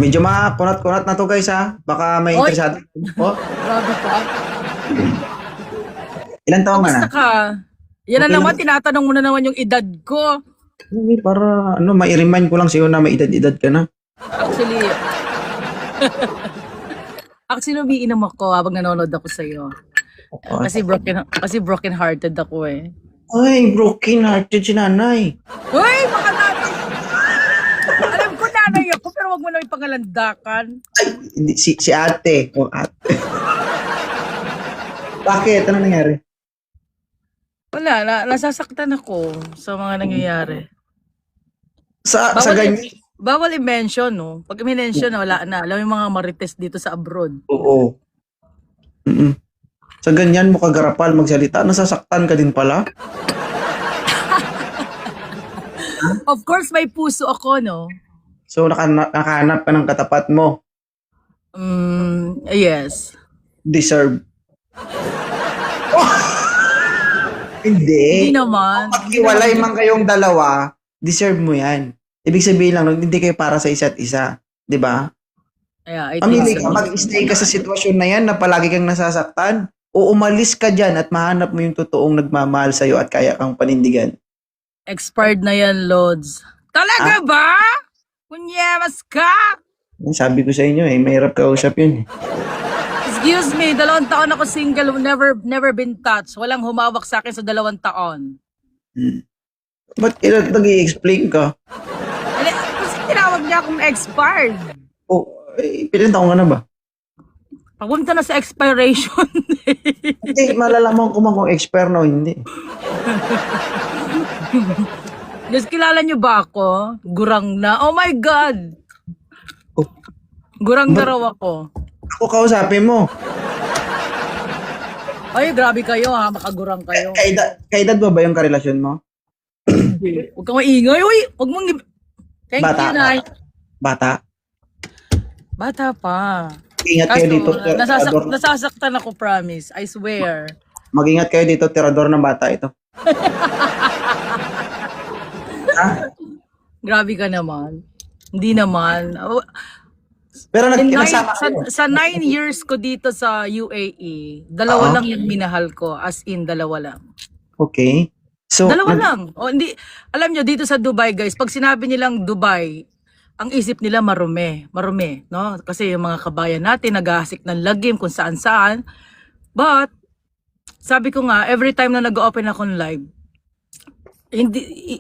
Medyo makunat-kunat na to guys ha. Baka may Oy, interesado. Oh, grabe ka. ilan taon ka na? Kamusta ka? Yan na Okay lang. naman, tinatanong mo na naman yung edad ko. Okay, para ano, mai-remind ko lang sa'yo na may edad-edad ka na. Actually, umiinom ako habang nanonood ako sa'yo. Oh. Kasi broken hearted ako eh. Ay, broken hearted si nanay. Hoy, baka nanay! Alam ko nanay ako, pero wag mo na ipangalandakan. Ay, hindi, si ate. O ate. Bakit? Ano nangyari? Wala, nasasaktan ako sa mga nangyayari. Sa Bawal, ganyan? bawal i-mention, no? Pag i-mention, wala na. Alam mo yung mga marites dito sa abroad. Oo. Mm-mm. Sa ganyan mo kagarapal magsalita, nasasaktan ka din pala? Of course, may puso ako, no? So, nakahanap ka ng katapat mo. Yes. Deserve. Hindi Hindi. naman. Pag-iwalay man kayong dalawa, deserve mo yan. Ibig sabihin lang, hindi kayo para sa isa't isa. Di ba? Yeah, I think Pamili ka, so. mag-stay ka sa sitwasyon na yan na palagi kang nasasaktan. O umalis ka dyan at mahanap mo yung totoong nagmamahal sa'yo at kaya kang panindigan. Expired na yan, Lods. Talaga ba? Kunyemas ka? Sabi ko sa inyo mahirap kausap yun. Excuse me, 2 taon ako single, never been touched. Walang humawak sa akin sa 2 taon. Ba't nag-i-explain ka? Kasi tinawag niya akong expired. O, ilan taong ka na ba? Papunta na sa expiration. Hindi, malalaman ko man kung expire na o hindi. Just kilala niyo ba ako? Gurang na. Oh my God! Oh, Gurang na raw ako. ako kausapin mo. Ay, grabe kayo ha. Makagurang kayo. Kaedad ba yung karelasyon mo? Huwag kang maingay. Uy, huwag mong... Thank Bata you, Nay. Bata. Bata pa. Mag-ingat kayo Kaso, dito, tirador. nasasaktan ako, promise. I swear. Mag-ingat kayo dito, tirador ng bata ito. Ha? Grabe ka naman. Hindi naman. Pero In nasama kayo. sa 9 years ko dito sa UAE, 2 lang yung minahal ko. As in, 2 lang. Okay. So, 2 lang. O, hindi, alam nyo, dito sa Dubai, guys, pag sinabi nilang Dubai, ang isip nila marumi, no? Kasi yung mga kabayan natin, naghahasik ng lagim kung saan-saan. But, sabi ko nga, every time na nag-open ako ng live,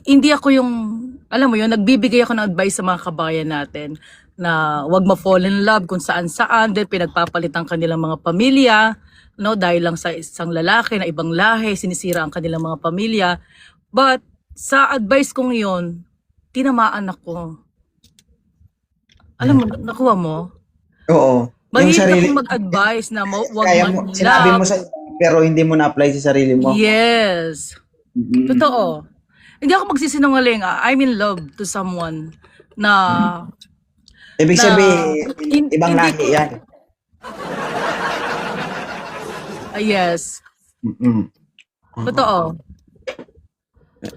hindi ako yung, alam mo yun, nagbibigay ako ng advice sa mga kabayan natin na wag ma-fall in love kung saan-saan, then pinagpapalitan kanilang mga pamilya, no? Dahil lang sa isang lalaki na ibang lahi, sinisira ang kanilang mga pamilya. But, sa advice kong yun, tinamaan ako. Alam mo, nakuha mo? oo. Yung Mahilig sarili, akong mag-advise na wag kaya mo, sinabi mo man-love. sa pero hindi mo na-apply sa sarili mo. Yes. Mm. Totoo. Hindi ako magsisinungaling. I'm in love to someone na Ibig na sabihin, ibang hindi lahi yan. yes. Mm-mm. Totoo.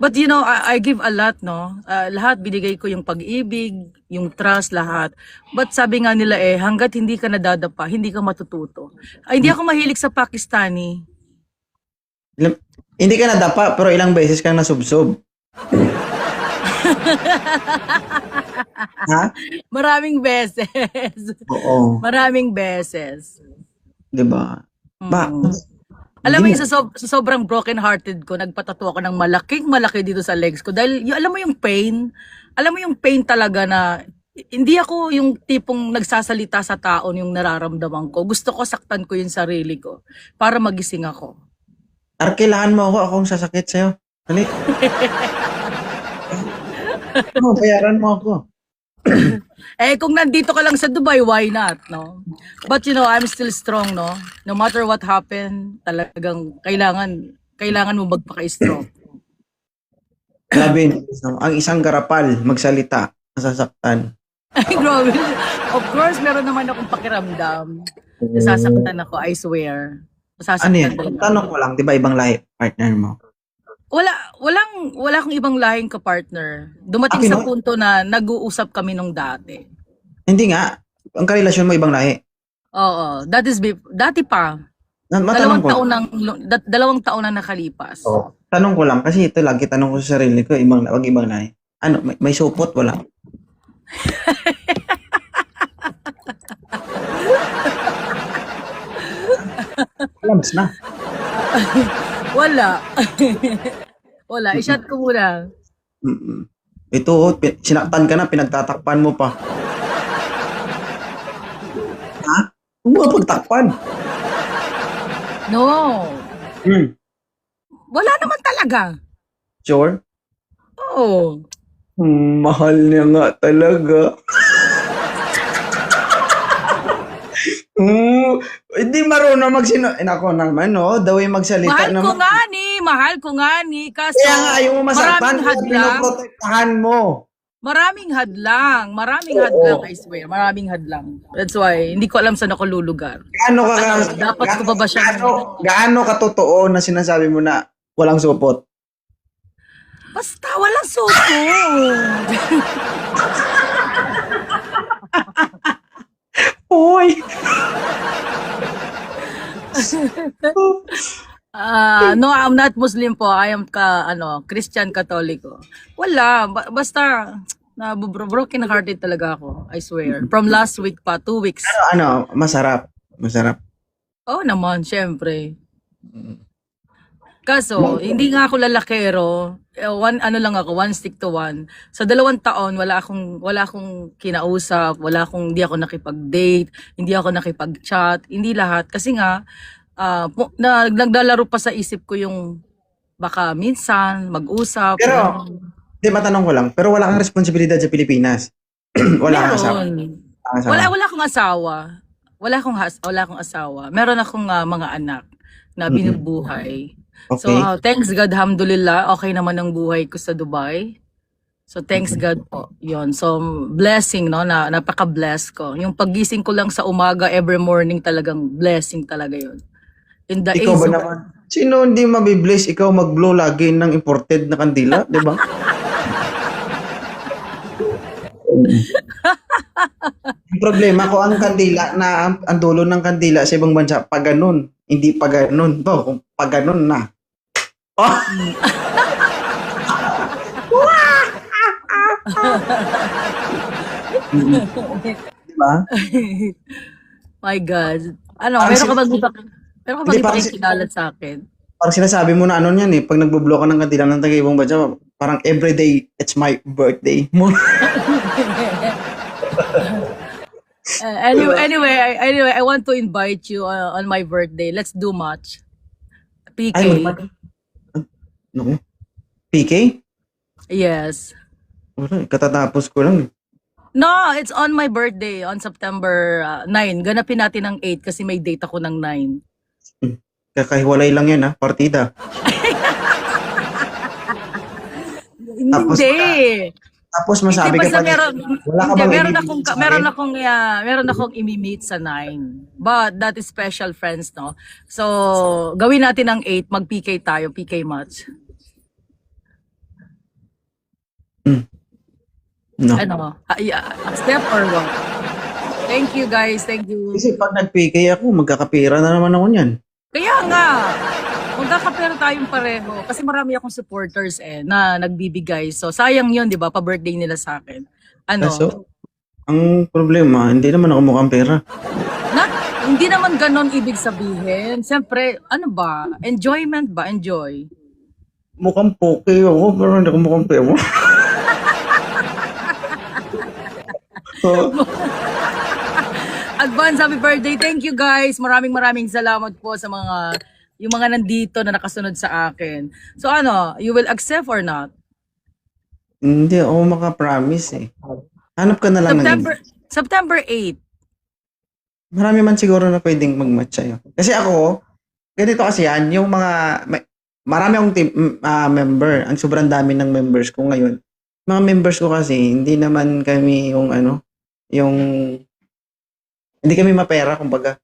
But you know, I give a lot, no? Lahat binigay ko yung pag-ibig, yung trust, lahat. But sabi nga nila hanggat hindi ka nadadapa, hindi ka matututo. Ay, hindi ako mahilig sa Pakistani. Hindi ka nadapa, pero ilang beses kang nasubsob. Ha? Maraming beses. Oo. Maraming beses. Diba? Ba? Alam mo Hindi yung sa sobrang broken hearted ko, nagpatato ako ng malaki dito sa legs ko. Dahil alam mo yung pain talaga na hindi ako yung tipong nagsasalita sa tao yung nararamdaman ko. Gusto ko saktan ko yung sarili ko para magising ako. Arkilahan mo ako, akong sasakit sa'yo. Halik. Bayaran mo ako. Kung nandito ka lang sa Dubai, why not, no? But you know, I'm still strong, no? No matter what happened, talagang kailangan mo magpaka-strong. Grabe, ang isang garapal, magsalita, nasasaktan. Ay, grabe. Of course, meron naman akong pakiramdam. Nasasaktan ako, I swear. Ano Nasasaktan yan? din ako. Tanong ko lang, di ba ibang lahi, partner mo? Wala akong ibang lahing ka-partner. Dumating sa Pinoy? punto na nag-uusap kami nung dati. Hindi nga. Ang karelasyon mo ibang lahi. Oo, dati pa. Matanong ko. Dalawang taon na nakalipas. Oh. Tanong ko lang, kasi ito lagi tanong ko sa sarili ko, wag ibang lahi. Ano, may supot? Wala. Labas na. Wala. Wala. I-shot ko muna. Mm-mm. Ito, sinaktan ka na, pinagtatakpan mo pa. Ha? Huwag mo pagtakpan. No. Hmm. Wala naman talaga. Sure? Oo. Mahal niya nga talaga. Hindi marunong Nako naman, no? The way magsalita Mahal ko naman. nga ni. Mahal ko nga ni. Kaso, Kaya nga ayaw mo masaktan, maraming kaya hadlang. pinoprotektahan mo. Maraming hadlang. Maraming Oo. hadlang, I swear. Maraming hadlang. That's why, hindi ko alam saan ako lulugar. Gaano ka Dapat ko ba siya? gaano katotoo na sinasabi mo na walang supot? Basta walang suko. Hoy! No, I'm not Muslim po. I am Christian Katoliko. Wala. Basta, broken hearted talaga ako. I swear. From last week pa, 2 weeks. Masarap. Masarap. Oh naman, syempre. Kaso, hindi nga ako lalakero. One stick to one. Sa 2 taon, wala akong kinausap, hindi ako nakipag-date, hindi ako nakipag-chat, hindi lahat. Kasi nga, naglalaro pa sa isip ko yung baka minsan mag-usap. Pero, di matanong ko lang, pero wala kang responsibilidad sa Pilipinas. Wala kang asawa. Wala akong asawa. Wala akong asawa. Meron akong mga anak na binubuhay. Okay. So, thanks God, alhamdulillah, okay naman ang buhay ko sa Dubai. So, thanks God po. Yon. So, blessing, no, na napaka-bless ko. Yung pagising ko lang sa umaga, every morning talagang blessing talaga yon. In the Ikaw ba naman? Sino hindi mabibless? Ikaw mag-blow lagi ng imported na kandila, di ba? Yung problema ko, ang kandila na, ang dulo ng kandila sa ibang bansa, pa ganun. Hindi pa ganun. Kung pa ganun na. Oh! Diba? My God. Meron ka Hindi, bang parang ipakikilala sa akin? Parang sinasabi mo na yan eh, pag nagbublo ka ng kandila ng taga-ibang bansa, parang everyday, it's my birthday. Anyway, I want to invite you on my birthday. Let's do match. PK. No. PK? Yes. Katatapos ko lang. No, it's on my birthday on September 9. Ganapin natin ang 8 kasi may date ako ng 9. Kakahiwalay lang yan partida. Hindi. Tapos masabi ka Basta pa, wala ka bang meron akong imi-meet sa 9. But that is special friends, no? So, gawin natin ang 8, mag-PK tayo, PK match. No. Step or what? Thank you guys, thank you. Kasi pag nag-PK ako, magkakapira na naman ako niyan. Kaya nga, magkakapera tayong pareho. Kasi marami akong supporters na nagbibigay. So, sayang yun, di ba? Pa-birthday nila sa akin. So, ang problema, hindi naman ako mukhang pera. Hindi naman ganon ibig sabihin. Siyempre, enjoyment ba? Enjoy. Mukhang poke ako, pero hindi ako mukhang pera. Advance happy birthday. Thank you guys. Maraming salamat po sa yung mga nandito na nakasunod sa akin. So you will accept or not? Hindi ako makapromise eh. Hanap ka na lang September 8. Marami man siguro na pwedeng mag-match sa'yo. Kasi ako, ganito kasi yan, yung marami akong member. Ang sobrang dami ng members ko ngayon. Mga members ko kasi, hindi naman kami hindi kami mapera, kumbaga.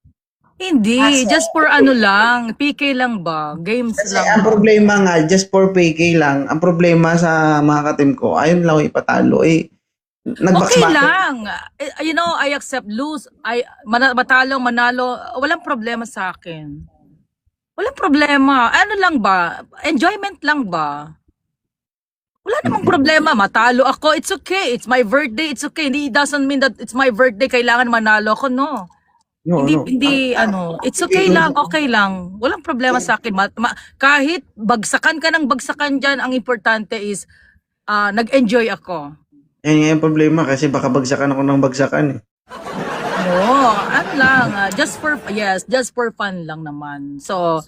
Hindi, just for lang, PK lang ba? Games Kasi lang. ang problema nga, just for PK lang, ang problema sa mga katim ko, ayun lang ipatalo. Okay Nag-box-box. lang. You know, I accept lose. Matalo, manalo. Walang problema sa akin. Walang problema. Ano lang ba? Enjoyment lang ba? Wala namang problema. Matalo ako. It's okay. It's my birthday. It's okay. It doesn't mean that it's my birthday. Kailangan manalo ako. No. No, Hindi, no. hindi, it's okay lang. Okay lang. Walang problema sa akin. Kahit bagsakan ka ng bagsakan dyan, ang importante is nag-enjoy ako. Yan nga yung problema kasi baka bagsakan ako ng bagsakan eh. No, ano lang, just for fun lang naman. So,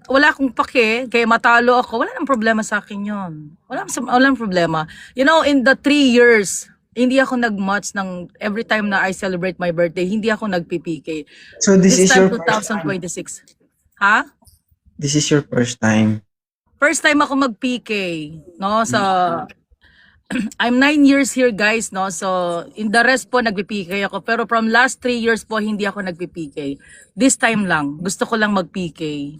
wala akong pake, kaya matalo ako, wala nang problema sa akin yun. Walang problema. You know, in the 3 years, hindi ako nag-match ng every time na I celebrate my birthday, hindi ako nag-PPK. So this is This time, your first time. 2026. Ha? This is your first time. First time ako mag-PK, no? So, I'm 9 years here, guys, no? So, in the rest po, nag-PK ako. Pero from last 3 years po, hindi ako nag-PK. This time lang, gusto ko lang mag-PK.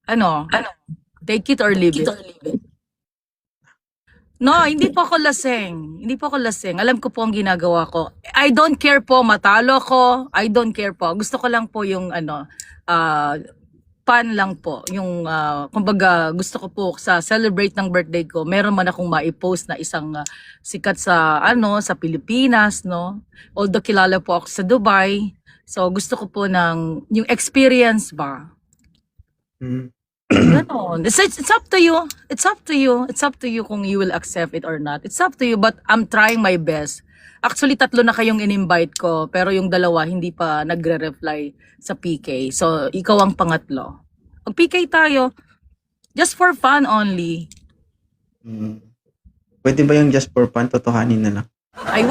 Ano? Take it or leave it. No, hindi po ako laseng. Hindi po ako laseng. Alam ko po ang ginagawa ko. I don't care po, matalo ko. I don't care po. Gusto ko lang po yung fun lang po. Yung, kumbaga, gusto ko po sa celebrate ng birthday ko, meron man akong maipost na isang sikat sa, sa Pilipinas, no? Although kilala po ako sa Dubai. So, gusto ko po ng, yung experience ba? Mm. Ganon. It's up to you. It's up to you. It's up to you kung you will accept it or not. It's up to you, but I'm trying my best. Actually, 3 na kayong in-invite ko, pero yung 2 hindi pa nagre-reply sa PK. So, ikaw ang pangatlo. Mag-PK tayo. Just for fun only. Mm. Pwede ba yung just for fun? Totohanin na lang. Ay,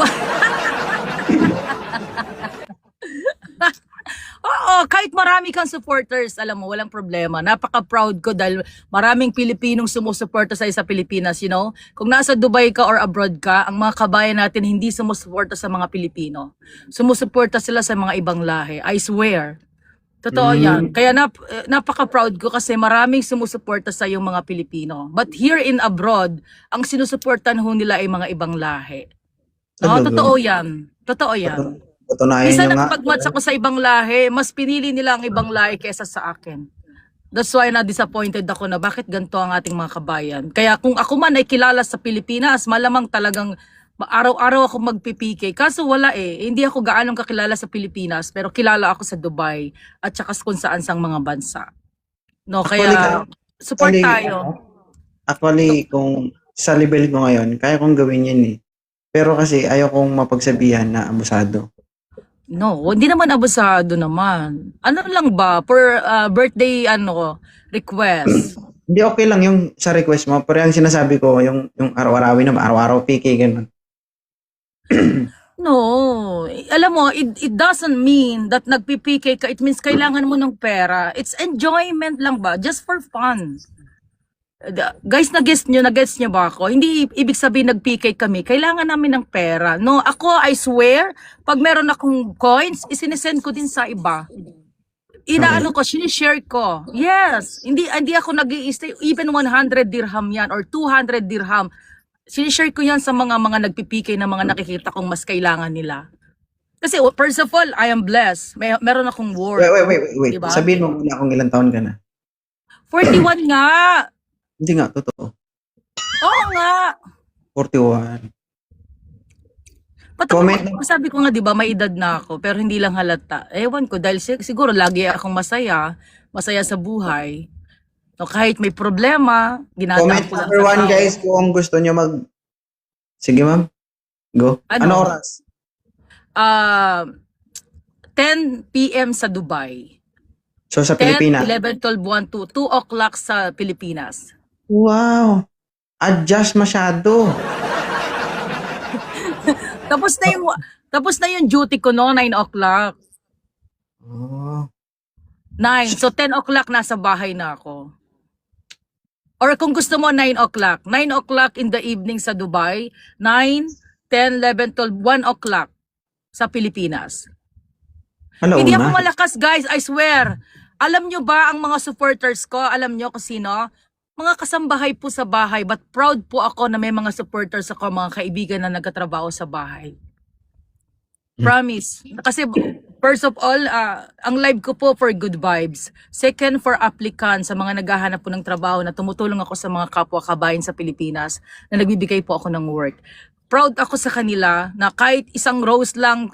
Oo, kahit marami kang supporters, alam mo, walang problema. Napaka-proud ko dahil maraming Pilipinong sumusuporta sa Pilipinas, you know? Kung nasa Dubai ka or abroad ka, ang mga kabayan natin hindi sumusuporta sa mga Pilipino. Sumusuporta sila sa mga ibang lahi. I swear. Totoo yan. Kaya napaka-proud ko kasi maraming sumusuporta sa yung mga Pilipino. But here in abroad, ang sinusuportan ho nila ay mga ibang lahi. No, Talaga? totoo yan. Totoo yan. Patunayan Minsan nyo nga. nakapag-match ako sa ibang lahi, mas pinili nila ang ibang lahi kaysa sa akin. That's why na-disappointed ako na bakit ganito ang ating mga kabayan. Kaya kung ako man ay kilala sa Pilipinas, malamang talagang araw-araw ako mag-PPK. Kaso wala eh. Hindi ako gaanong kakilala sa Pilipinas, pero kilala ako sa Dubai at saka kung saan sang mga bansa. No, kaya support tayo. Actually, kung sa level ko ngayon, kaya kong gawin yan eh. Pero kasi ayaw kong mapagsabihan na abusado. No, hindi naman abusado naman. Ano lang ba, per birthday request? Hindi, okay lang yung sa request mo, pero yung sinasabi ko, yung araw-arawin naman, araw-araw PK, ganun. No, alam mo, it doesn't mean that nagpipike ka, it means kailangan mo ng pera. It's enjoyment lang ba? Just for fun. Guys, nag-gets nyo ba ako? Hindi ibig sabihin nag-PK kami, kailangan namin ng pera. No, ako, I swear, pag meron akong coins, isinesend ko din sa iba. Inaano ko, sinishare ko. Yes, hindi ako nag-i-stay, even 100 dirham yan or 200 dirham. Sinishare ko yan sa mga nagpipikay na mga nakikita kong mas kailangan nila. Kasi first of all, I am blessed. Meron akong work. Wait. Diba? Sabihin mo muna kung ilang taon ka na. 41 nga. Hindi nga, totoo. Oo nga. 41. Patapos, sabi ko nga, di ba, may edad na ako, pero hindi lang halata. Ewan ko, dahil siguro lagi akong masaya sa buhay. No, kahit may problema, ginagawa ko lang Comment number 1, guys, kung gusto nyo Sige, ma'am. Go. Ano oras? 10 p.m. sa Dubai. So, sa 10, Pilipinas? 11, 12, 1, 2 o'clock sa Pilipinas. Wow. Adjust masyado. Tapos na yung duty ko no, 9 o'clock. Oh. 9. So 10 o'clock nasa bahay na ako. Or kung gusto mo 9 o'clock. 9 o'clock in the evening sa Dubai. 9, 10, 11, 12, 1 o'clock sa Pilipinas. Hindi ako malakas, guys. I swear. Alam nyo ba ang mga supporters ko? Alam nyo kung sino? mga kasambahay po sa bahay, but proud po ako na may mga supporters ako, mga kaibigan na nagkatrabaho sa bahay. Promise. Kasi first of all, ang live ko po for good vibes. Second, for applicants, sa mga naghahanap po ng trabaho na tumutulong ako sa mga kapwa kabayan sa Pilipinas na nagbibigay po ako ng work. Proud ako sa kanila na kahit isang rose lang,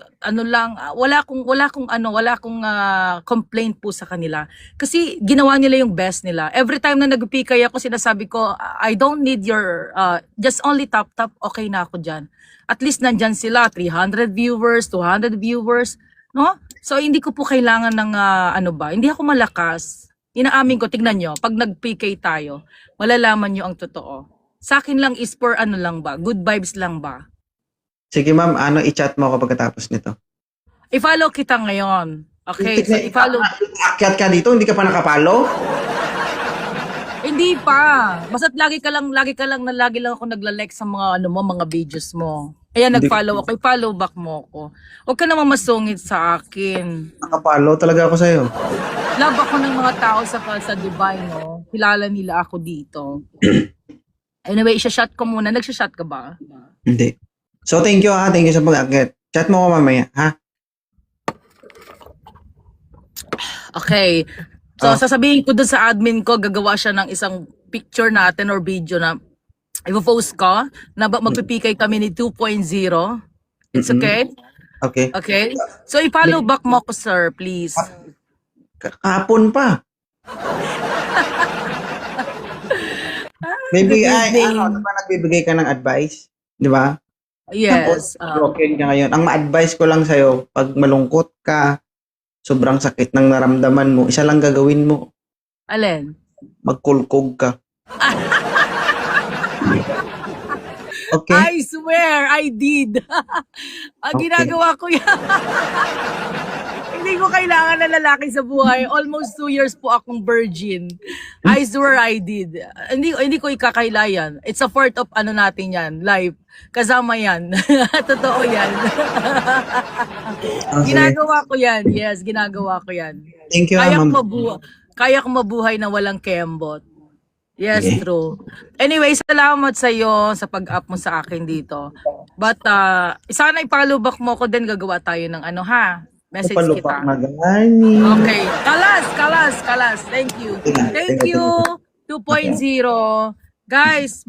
wala akong complaint po sa kanila. Kasi ginawa nila yung best nila. Every time na nagpikay ako, sinasabi ko, I don't need your, just only tap, okay na ako dyan. At least nandyan sila, 300 viewers, 200 viewers, no? So hindi ko po kailangan ng, hindi ako malakas. Inaamin ko, tignan nyo, pag nag-PK tayo, malalaman nyo ang totoo. Sa akin lang is for good vibes lang ba? Sige ma'am, i-chat mo ako pagkatapos nito. I-follow kita ngayon. Okay, so i-follow. Akyat ka dito, hindi ka pa nakapalo? Hindi pa. Basta't lagi lang ako nagla-like sa mga mga videos mo. Kaya nag-follow ako, i-follow back mo ako. Huwag ka naman masungit sa akin. Nakapalo talaga ako sa'yo. Love ako ng mga tao sa Dubai, no? Kilala nila ako dito. Anyway, isa-shot ko muna. Nagsha-shot ka ba? Hindi. So, thank you Thank you sa pag-akit. Chat mo ko mamaya, ha? Okay. So, sasabihin ko dun sa admin ko, gagawa siya ng isang picture natin or video na i-post ko na magpipikay kami ni 2.0. It's okay? Okay. Okay? So, i-follow back mo ko, sir, please. Kahapon pa. Maybe, nagbibigay ka ng advice? Di ba? Yes. Broken ka ngayon. Ang ma-advise ko lang sa'yo, pag malungkot ka, sobrang sakit ng naramdaman mo, isa lang gagawin mo. Alin? Magkulkog ka. Okay? I swear, I did. Ginagawa ko yan. Hindi ko kailangan na lalaki sa buhay. Almost 2 years po akong virgin. I swear I did. Hindi ko ikakailayan. It's a part of natin yan, life. Kasama yan. Totoo yan. Ginagawa ko yan. Yes, ginagawa ko yan. Thank you, ma'am. Kaya ko mabuhay na walang kembot. Yes, true. Anyway, salamat sa iyo sa pag-up mo sa akin dito. But sana i-follow back mo ko din, gagawa tayo ng message kita. Okay. Kalas. Thank you. Thank you. 2.0. Guys,